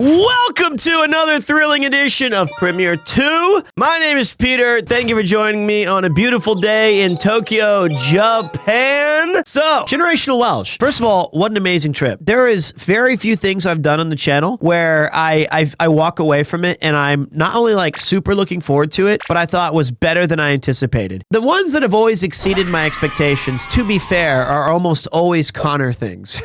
Welcome to another thrilling edition of PremierTwo. My name is Peter. Thank you for joining me on a beautiful day in Tokyo, Japan. So, Generational Welsh. First of all, what an amazing trip. There is very few things I've done on the channel where I walk away from it and I'm not only like super looking forward to it, but I thought was better than I anticipated. The ones that have always exceeded my expectations, to be fair, are almost always Connor things.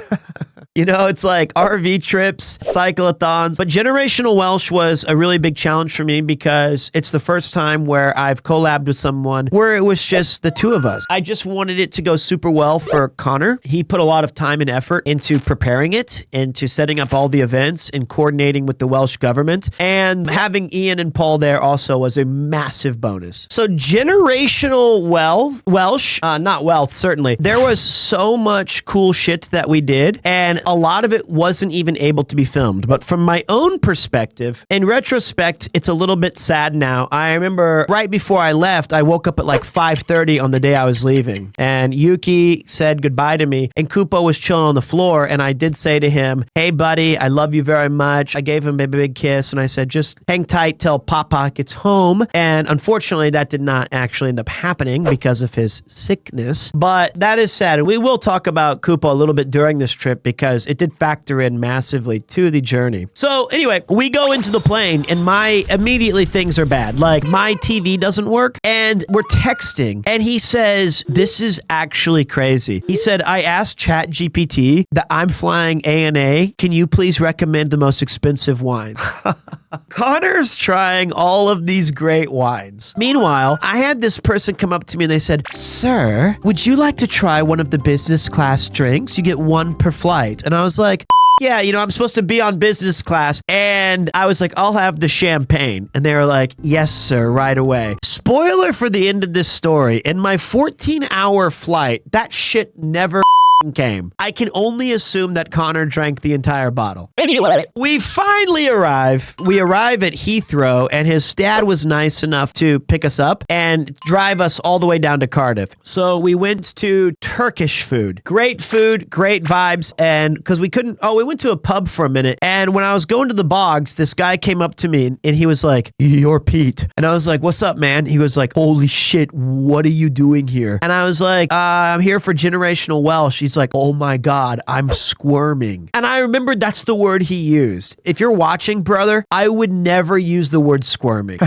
You know, it's like RV trips, cyclothons, but Generational Welsh was a really big challenge for me because it's the first time where I've collabed with someone where it was just the two of us. I just wanted it to go super well for Connor. He put a lot of time and effort into preparing it, into setting up all the events and coordinating with the Welsh government. And having Ian and Paul there also was a massive bonus. So Generational Welsh, not wealth, certainly. There was so much cool shit that we did, and a lot of it wasn't even able to be filmed. But from my own perspective, in retrospect, it's a little bit sad now. I remember right before I left, I woke up at like 5:30 on the day I was leaving. And Yuki said goodbye to me. And Kupo was chilling on the floor. And I did say to him, "Hey, buddy, I love you very much." I gave him a big kiss. And I said, "Just hang tight till Papa gets home." And unfortunately, that did not actually end up happening because of his sickness. But that is sad. And we will talk about Kupo a little bit during this trip because it did factor in massively to the journey. So anyway, we go into the plane and immediately things are bad. Like my TV doesn't work and we're texting and he says, "This is actually crazy." He said, "I asked ChatGPT that I'm flying ANA. Can you please recommend the most expensive wine?" Connor's trying all of these great wines. Meanwhile, I had this person come up to me and they said, "Sir, would you like to try one of the business class drinks? You get one per flight." And I was like, "Yeah, you know, I'm supposed to be on business class." And I was like, "I'll have the champagne." And they were like, "Yes, sir," right away. Spoiler for the end of this story. In my 14-hour flight, that shit never came. I can only assume that Connor drank the entire bottle. Anyway, we finally arrive. We arrive at Heathrow and his dad was nice enough to pick us up and drive us all the way down to Cardiff. So we went to Turkish food, great vibes. And because we went to a pub for a minute. And when I was going to the bogs, this guy came up to me and he was like, "You're Pete." And I was like, "What's up, man?" He was like, "Holy shit, what are you doing here?" And I was like, "I'm here for Generational Welsh." He's like, "Oh my God, I'm squirming." And I remembered that's the word he used. If you're watching, brother, I would never use the word squirming.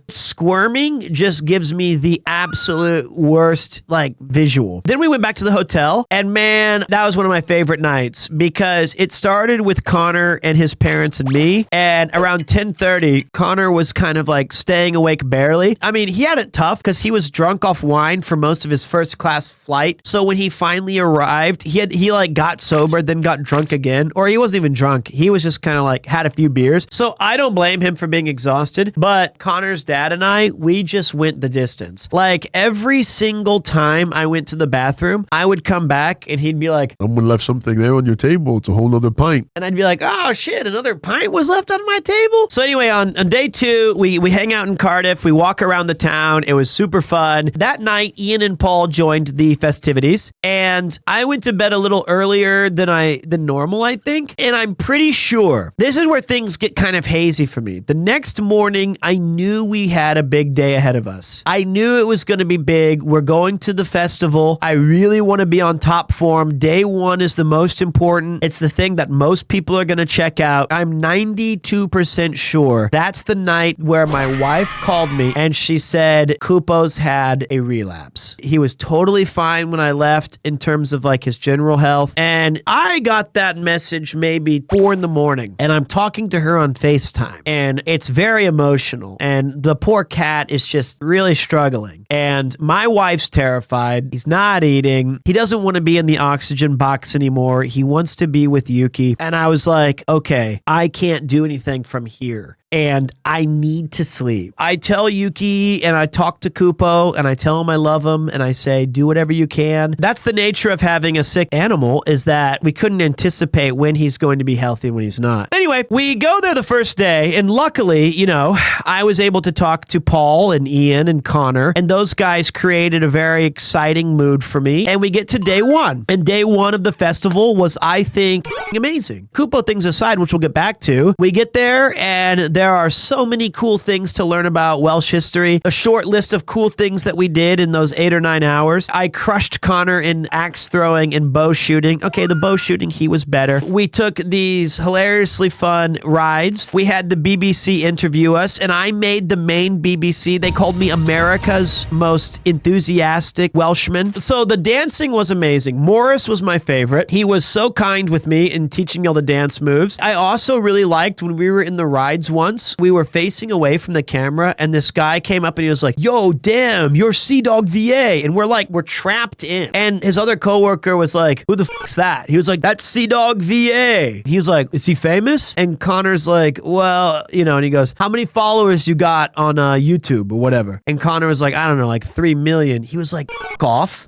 Squirming just gives me the absolute worst, like, visual. Then we went back to the hotel, and man, that was one of my favorite nights because it started with Connor and his parents and me, and around 10:30, Connor was kind of like staying awake barely. I mean, he had it tough because he was drunk off wine for most of his first class flight. So when he finally arrived, he like got sober, then got drunk again, or he wasn't even drunk. He was just kind of like had a few beers. So I don't blame him for being exhausted, but Connor's dad and I, we just went the distance. Like every single time I went to the bathroom, I would come back and he'd be like, "Someone left something there on your table. It's a whole nother pint." And I'd be like, "Oh shit, another pint was left on my table?" So anyway, on day two, we hang out in Cardiff. We walk around the town. It was super fun. That night, Ian and Paul joined the festivities and I went to bed a little earlier than normal, I think. And I'm pretty sure this is where things get kind of hazy for me. The next morning, I knew we had a big day ahead of us. I knew it was going to be big. We're going to the festival. I really want to be on top form. Day one is the most important. It's the thing that most people are going to check out. I'm 92% sure that's the night where my wife called me and she said Kupo's had a relapse. He was totally fine when I left in terms of like his general health. And I got that message maybe 4 a.m. and I'm talking to her on FaceTime and it's very emotional. And the poor cat is just really struggling. And my wife's terrified. He's not eating. He doesn't want to be in the oxygen box anymore. He wants to be with Yuki. And I was like, okay, I can't do anything from here. and I need to sleep. I tell Yuki and I talk to Kupo and I tell him I love him and I say, do whatever you can. That's the nature of having a sick animal, is that we couldn't anticipate when he's going to be healthy and when he's not. Anyway, we go there the first day, and luckily, you know, I was able to talk to Paul and Ian and Connor, and those guys created a very exciting mood for me. And we get to day one, and day one of the festival was, I think, amazing. Kupo things aside, which we'll get back to, we get there and there are so many cool things to learn about Welsh history. A short list of cool things that we did in those 8 or 9 hours. I crushed Connor in axe throwing and bow shooting. Okay, the bow shooting, he was better. We took these hilariously fun rides. We had the BBC interview us, and I made the main BBC. They called me America's most enthusiastic Welshman. So the dancing was amazing. Morris was my favorite. He was so kind with me in teaching me all the dance moves. I also really liked when we were in the rides once, we were facing away from the camera, and this guy came up and he was like, yo, damn, you're cdawgva. And we're trapped in. And his other coworker was like, who the fuck's that? He was like, that's cdawgva. He was like, is he famous? And Connor's like, well, you know, and he goes, how many followers you got on YouTube or whatever? And Connor was like, I don't know, like 3 million. He was like, fuck off.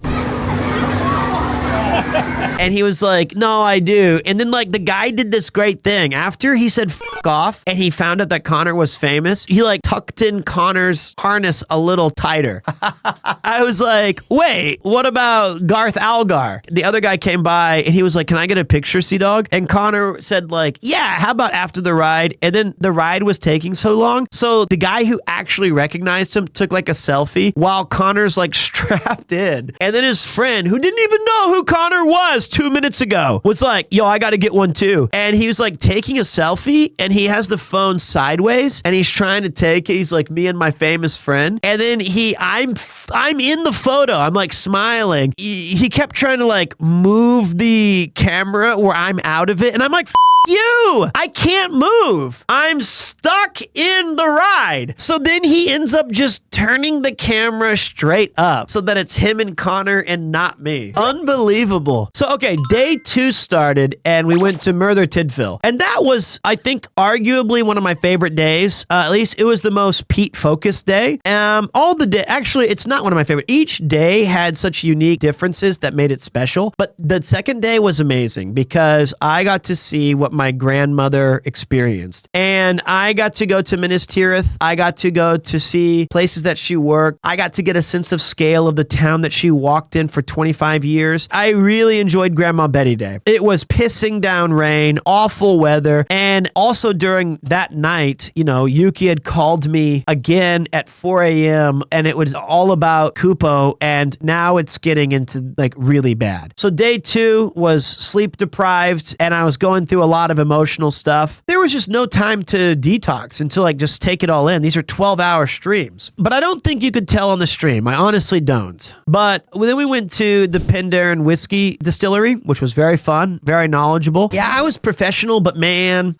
And he was like, no, I do. And then like the guy did this great thing. After he said fuck off and he found out that Connor was famous, he like tucked in Connor's harness a little tighter. I was like, wait, what about Garth Algar? The other guy came by and he was like, can I get a picture, Sea-Dog? And Connor said like, yeah, how about after the ride? And then the ride was taking so long. So the guy who actually recognized him took like a selfie while Connor's like strapped in. And then his friend, who didn't even know who Connor was 2 minutes ago, was like, yo, I got to get one too. And he was like taking a selfie and he has the phone sideways and he's trying to take it. He's like, me and my famous friend. And then I'm in the photo. I'm like smiling. He kept trying to like move the camera where I'm out of it. And I'm like, you, I can't move. I'm stuck in the ride. So then he ends up just turning the camera straight up so that it's him and Connor and not me. Unbelievable. So, okay, day 2 started and we went to Merthyr Tydfil. And that was, I think, arguably one of my favorite days. At least it was the most Pete-focused day. All the day, actually, it's not one of my favorite. Each day had such unique differences that made it special. But the second day was amazing because I got to see what my grandmother experienced. And I got to go to Minas Tirith. I got to go to see places that she worked. I got to get a sense of scale of the town that she walked in for 25 years. I really enjoyed Grandma Betty Day. It was pissing down rain, awful weather, and also during that night, you know, Yuki had called me again at 4 a.m. and it was all about Kupo, and now it's getting into like really bad. So day 2 was sleep deprived, and I was going through a lot of emotional stuff. There was just no time to detox and to like just take it all in. These are 12-hour streams. But I don't think you could tell on the stream. I honestly don't. But then we went to the Penderyn Whiskey Distillery, which was very fun, very knowledgeable. Yeah, I was professional, but man...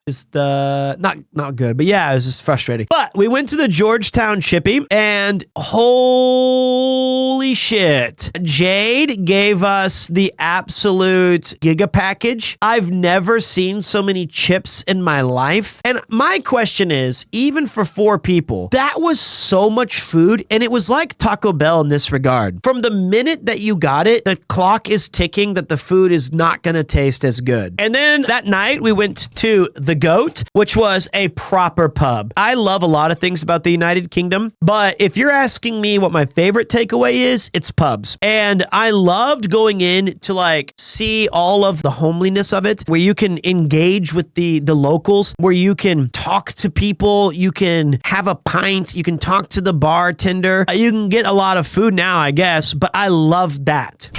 just not good. But yeah, it was just frustrating. But we went to the Georgetown Chippy and holy shit. Jade gave us the absolute giga package. I've never seen so many chips in my life. And my question is, even for 4 people, that was so much food, and it was like Taco Bell in this regard. From the minute that you got it, the clock is ticking that the food is not gonna taste as good. And then that night we went to the Goat, which was a proper pub. I love a lot of things about the United Kingdom, but if you're asking me what my favorite takeaway is, it's pubs. And I loved going in to like see all of the homeliness of it, where you can engage with the locals, where you can talk to people, you can have a pint, you can talk to the bartender, you can get a lot of food now, I guess, but I love that.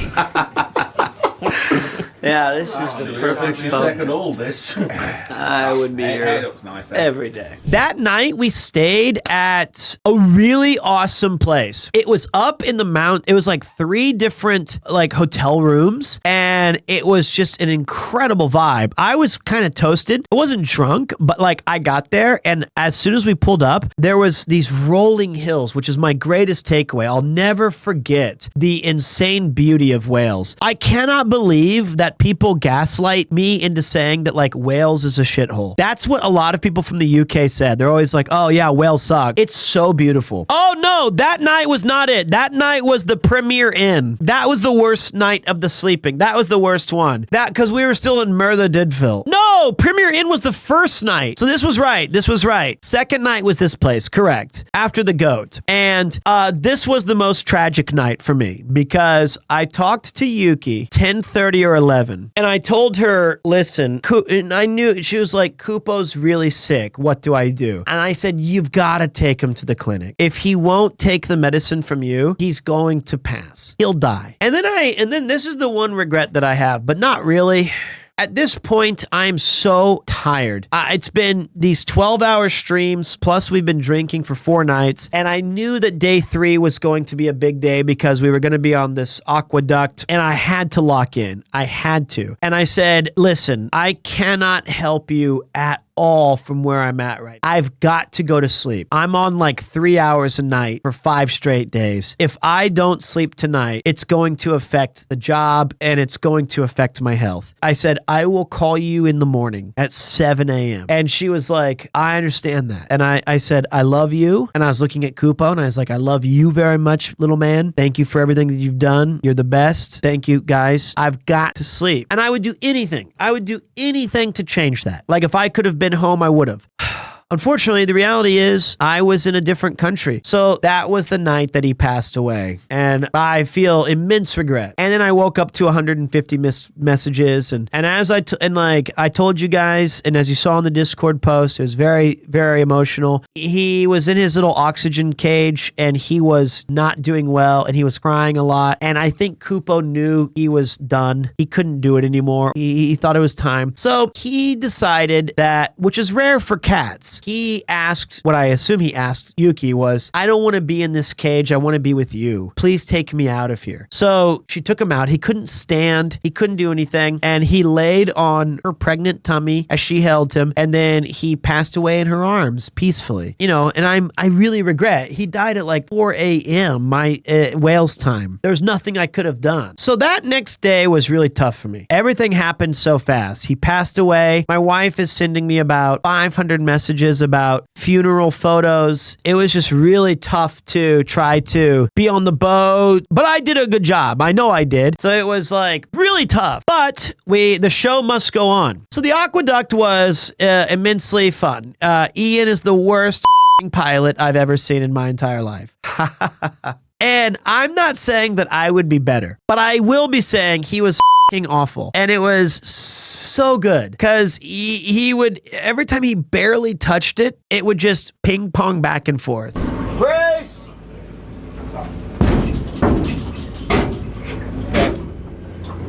Yeah, this is the perfect pub. Second oldest. I would be here nice, every day. That night, we stayed at a really awesome place. It was up in the mountain. It was like 3 different like hotel rooms, and it was just an incredible vibe. I was kind of toasted. I wasn't drunk, but like I got there, and as soon as we pulled up, there was these rolling hills, which is my greatest takeaway. I'll never forget the insane beauty of Wales. I cannot believe that that people gaslight me into saying that like Wales is a shithole. That's what a lot of people from the UK said. They're always like, oh yeah, Wales suck. It's so beautiful. Oh no, that night was not it. That night was the Premier Inn. That was the worst night of the sleeping. That was the worst one. That because we were still in Merthyr, Tydfil. No, Premier Inn was the first night. So this was right. This was right. Second night was this place, correct. After the goat. And this was the most tragic night for me because I talked to Yuki 10:30 or 11 and I told her, listen, and I knew she was like, Kupo's really sick. What do I do? And I said, you've got to take him to the clinic. If he won't take the medicine from you, he's going to pass. He'll die. And then this is the one regret that I have, but not really. At this point, I'm so tired. It's been these 12-hour streams, plus we've been drinking for 4 nights, and I knew that day 3 was going to be a big day because we were going to be on this aqueduct, and I had to lock in. I had to. And I said, listen, I cannot help you at all from where I'm at right now. I've got to go to sleep. I'm on like 3 hours a night for 5 straight days. If I don't sleep tonight, it's going to affect the job and it's going to affect my health. I said, I will call you in the morning at 7 a.m. And she was like, I understand that. And I said, I love you. And I was looking at Kupo and I was like, I love you very much, little man. Thank you for everything that you've done. You're the best. Thank you, guys. I've got to sleep. And I would do anything. I would do anything to change that. Like if I could have been home, I would have. Unfortunately, the reality is I was in a different country. So that was the night that he passed away. And I feel immense regret. And then I woke up to 150 messages. And as I told you guys, and as you saw in the Discord post, it was very, very emotional. He was in his little oxygen cage and he was not doing well and he was crying a lot. And I think Kupo knew he was done. He couldn't do it anymore. He thought it was time. So he decided that, which is rare for cats, he asked, what I assume he asked Yuki was, I don't want to be in this cage. I want to be with you. Please take me out of here. So she took him out. He couldn't stand. He couldn't do anything. And he laid on her pregnant tummy as she held him. And then he passed away in her arms peacefully. You know, and I really regret. He died at like 4 a.m. my Wales time. There's nothing I could have done. So that next day was really tough for me. Everything happened so fast. He passed away. My wife is sending me about 500 messages about funeral photos. It was just really tough to try to be on the boat, but I did a good job. I know I did. So it was like really tough, but the show must go on. So the Aqueduct was immensely fun. Ian is the worst pilot I've ever seen in my entire life. And I'm not saying that I would be better, but I will be saying he was awful. And it was so good because he would, every time he barely touched it, it would just ping pong back and forth. Brace!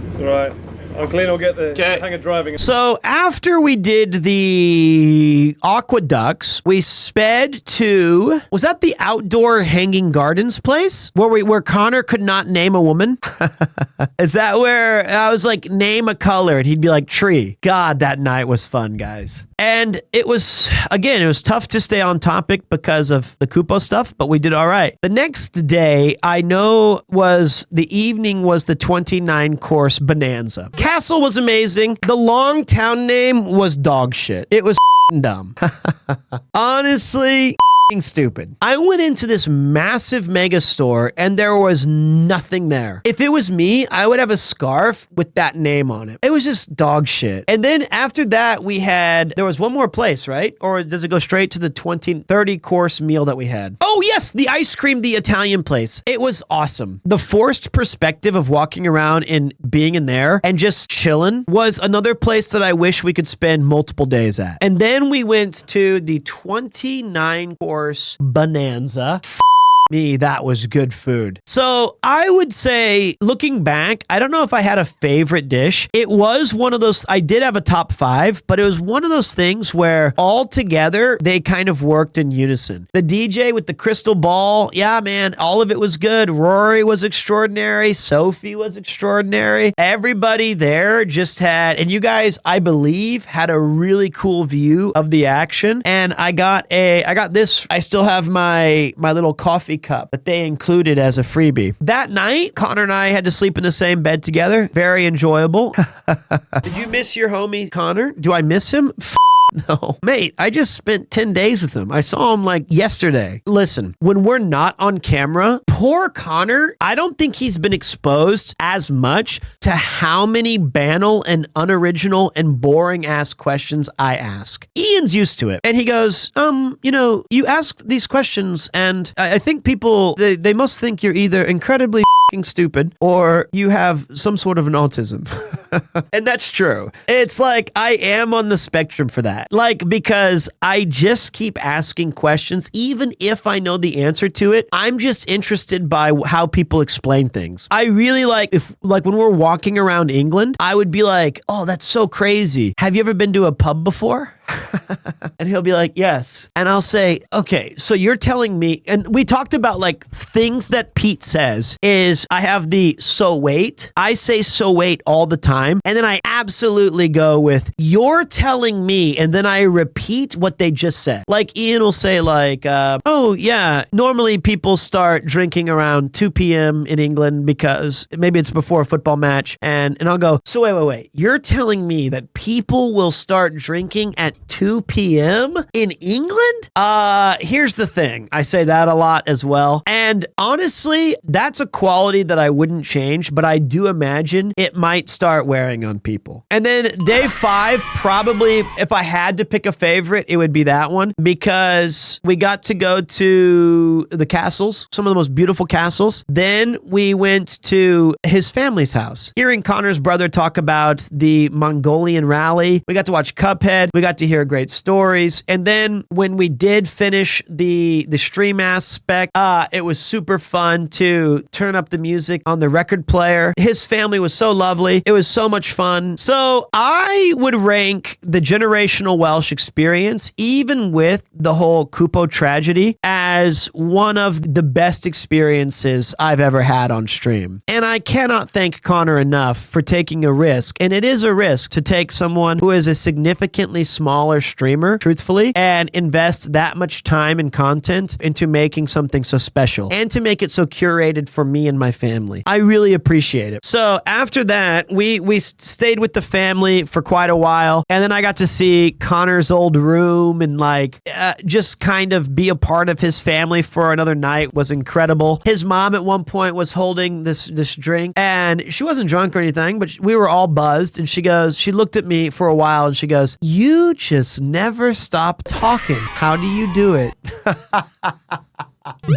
It's all right. Glenn will get the hang of driving. So after we did the aqueducts, we sped to, was that the outdoor hanging gardens place where Connor could not name a woman? Is that where I was like, name a color and he'd be like tree. God, that night was fun, guys. And it was, again, it was tough to stay on topic because of the Kupo stuff, but we did all right. The next day, I know the evening was the 29-course bonanza. Castle was amazing. The long town name was dog shit. It was dumb. Honestly, stupid. I went into this massive mega store and there was nothing there. If it was me, I would have a scarf with that name on it. It was just dog shit. And then after that, there was one more place, right? Or does it go straight to the 30 course meal that we had? Oh yes, the ice cream, the Italian place. It was awesome. The forced perspective of walking around and being in there and just chilling was another place that I wish we could spend multiple days at. And then we went to the 29 course bonanza. Me, that was good food. So I would say, looking back, I don't know if I had a favorite dish. It was one of those, I did have a top 5, but it was one of those things where all together, they kind of worked in unison. The DJ with the crystal ball, yeah, man, all of it was good. Rory was extraordinary. Sophie was extraordinary. Everybody there just had, and you guys, I believe, had a really cool view of the action. And I got this, I still have my little coffee cup that they included as a freebie. That night, Connor and I had to sleep in the same bed together. Very enjoyable. Did you miss your homie, Connor? Do I miss him? No. Mate, I just spent 10 days with him. I saw him like yesterday. Listen, when we're not on camera, poor Connor, I don't think he's been exposed as much to how many banal and unoriginal and boring ass questions I ask. Ian's used to it. And he goes, you asked these questions and I think people, they must think you're either incredibly stupid or you have some sort of an autism. And that's true. It's like I am on the spectrum for that. Like, because I just keep asking questions, even if I know the answer to it. I'm just interested by how people explain things. I really like when we're walking around England, I would be like, oh, that's so crazy. Have you ever been to a pub before? And he'll be like, yes. And I'll say, okay, so you're telling me, and we talked about like things that Pete says is I have the so wait. I say so wait all the time. And then I absolutely go with you're telling me. And then I repeat what they just said. Like Ian will say like, oh yeah, normally people start drinking around 2 p.m. in England because maybe it's before a football match. And I'll go, so wait. You're telling me that people will start drinking at 2 p.m. in England? Here's the thing. I say that a lot as well. And honestly, that's a quality that I wouldn't change, but I do imagine it might start wearing on people. And then day 5, probably if I had to pick a favorite, it would be that one because we got to go to the castles, some of the most beautiful castles. Then we went to his family's house. Hearing Connor's brother talk about the Mongolian rally, we got to watch Cuphead. We got to hear great stories. And then when we did finish the stream aspect, it was super fun to turn up the music on the record player. His family was so lovely. It was so much fun. So I would rank the Generational Welsh experience, even with the whole Kupo tragedy, as one of the best experiences I've ever had on stream. And I cannot thank Connor enough for taking a risk. And it is a risk to take someone who is a significantly smaller streamer, truthfully, and invest that much time and content into making something so special and to make it so curated for me and my family. I really appreciate it. So after that, we stayed with the family for quite a while, and then I got to see Connor's old room and like just kind of be a part of his family for another night was incredible. His mom at one point was holding this drink, and she wasn't drunk or anything, but we were all buzzed, and she looked at me for a while and she goes, "You just never stop talking. How do you do it?"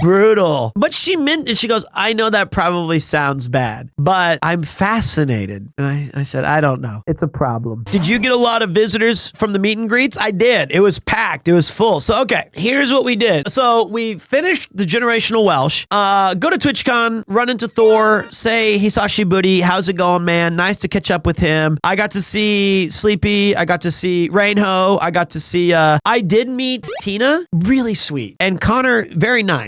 Brutal. But she meant it. She goes, "I know that probably sounds bad, but I'm fascinated." And I said, "I don't know. It's a problem." Did you get a lot of visitors from the meet and greets? I did. It was packed. It was full. So, okay, here's what we did. So we finished the Generational Welsh, go to TwitchCon, run into Thor, say, "Hisashi Buddy, how's it going, man? Nice to catch up with him." I got to see Sleepy. I got to see Rainho. I got to see, I did meet Tina. Really sweet. And Connor, very nice.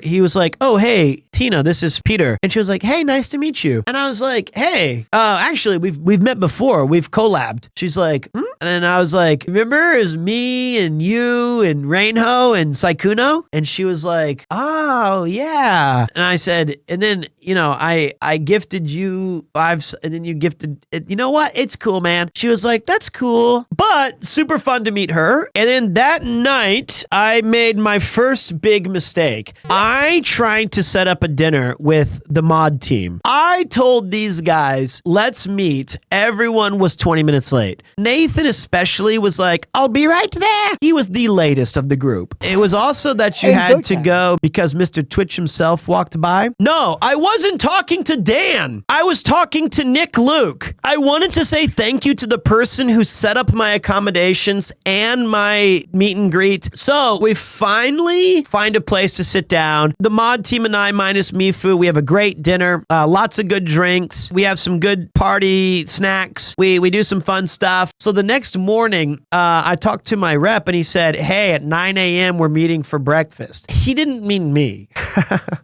He was like, "Oh, hey, Tina, this is Peter." And she was like, "Hey, nice to meet you." And I was like, "Hey, actually, we've met before. We've collabed." She's like, "Hmm?" And then I was like, "Remember, it was me and you and Rainho and Saikuno?" And she was like, "Oh, yeah." And I said, and then, I gifted you 5, and then you gifted, you know what? It's cool, man. She was like, "That's cool." But super fun to meet her. And then that night, I made my first big mistake. I tried to set up a dinner with the mod team. I told these guys, let's meet. Everyone was 20 minutes late. Nathan especially was like, "I'll be right there." He was the latest of the group. It was also that you had to go because Mr. Twitch himself walked by. No, I wasn't talking to Dan. I was talking to Nick Luke. I wanted to say thank you to the person who set up my accommodations and my meet and greet. So we finally find a place to sit down. The mod team and I, minus Mifu, we have a great dinner, lots of good drinks. We have some good party snacks. We do some fun stuff. So the next morning, I talked to my rep and he said, "Hey, at 9 a.m. we're meeting for breakfast." he didn't mean me.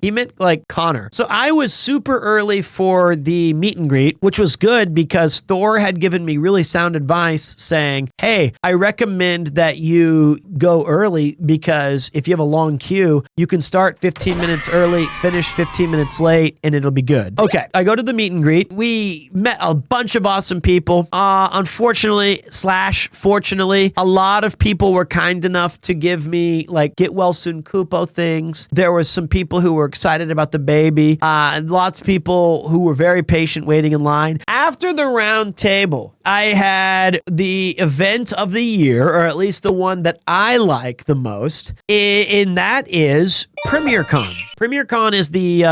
He meant like Connor. So I was super early for the meet and greet, which was good because Thor had given me really sound advice saying, hey, I recommend that you go early because if you have a long queue, you can start 15 minutes early, finish 15 minutes late, and it'll be good. Okay, I go to the meet and greet. We met a bunch of awesome people. Unfortunately / fortunately, a lot of people were kind enough to give me like get well soon Kupo things. There was some people who were excited about the baby. Lots of people who were very patient waiting in line. After the round table, I had the event of the year, or at least the one that I like the most, and that is PremierCon. PremierCon is the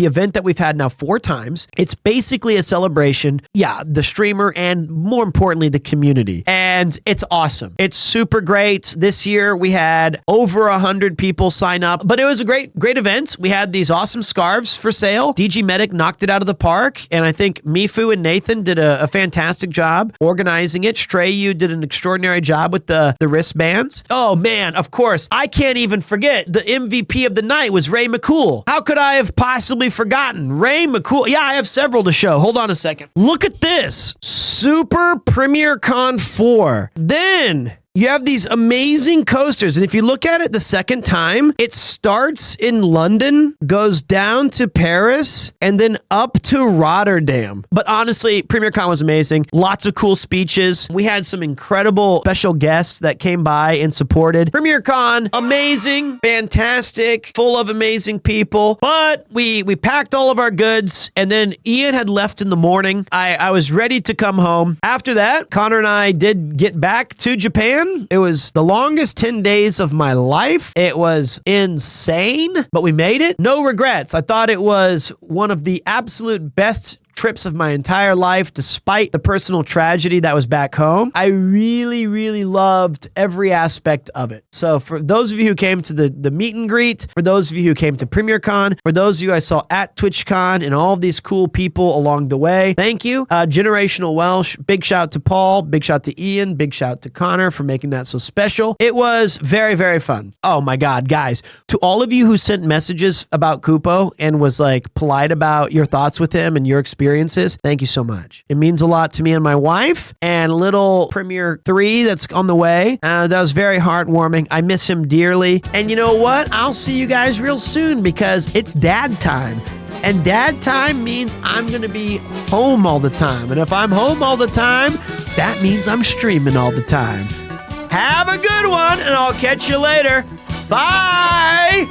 event that we've had now 4 times. It's basically a celebration, the streamer and more importantly, the community. And it's awesome. It's super great. This year we had over 100 people sign up, but it was a great event. We had these awesome scarves for sale. DG Medic knocked it out of the park. And I think Mifu and Nathan did a fantastic job organizing it. Strayu did an extraordinary job with the wristbands. Oh man, of course, I can't even forget the MVP of the night was Ray McCool. How could I have possibly forgotten? Ray McCool. Yeah, I have several to show. Hold on a second. Look at this. Super PremierCon 4. Then you have these amazing coasters, and if you look at it the second time, it starts in London, goes down to Paris, and then up to Rotterdam. But honestly, PremierCon was amazing. Lots of cool speeches. We had some incredible special guests that came by and supported. PremierCon, amazing, fantastic, full of amazing people. But we packed all of our goods, and then Ian had left in the morning. I was ready to come home. After that, Connor and I did get back to Japan. It was the longest 10 days of my life. It was insane, but we made it. No regrets. I thought it was one of the absolute best trips of my entire life, despite the personal tragedy that was back home. I really, really loved every aspect of it. So for those of you who came to the meet and greet, for those of you who came to PremierCon, for those of you I saw at TwitchCon and all of these cool people along the way, thank you. Generational Welsh, big shout to Paul, big shout to Ian, big shout to Connor for making that so special. It was very, very fun. Oh my God, guys. To all of you who sent messages about Kupo and was like polite about your thoughts with him and your experiences, thank you so much. It means a lot to me and my wife, and little Premier 3 that's on the way. That was very heartwarming. I miss him dearly. And you know what? I'll see you guys real soon because it's dad time. And dad time means I'm going to be home all the time. And if I'm home all the time, that means I'm streaming all the time. Have a good one, and I'll catch you later. Bye!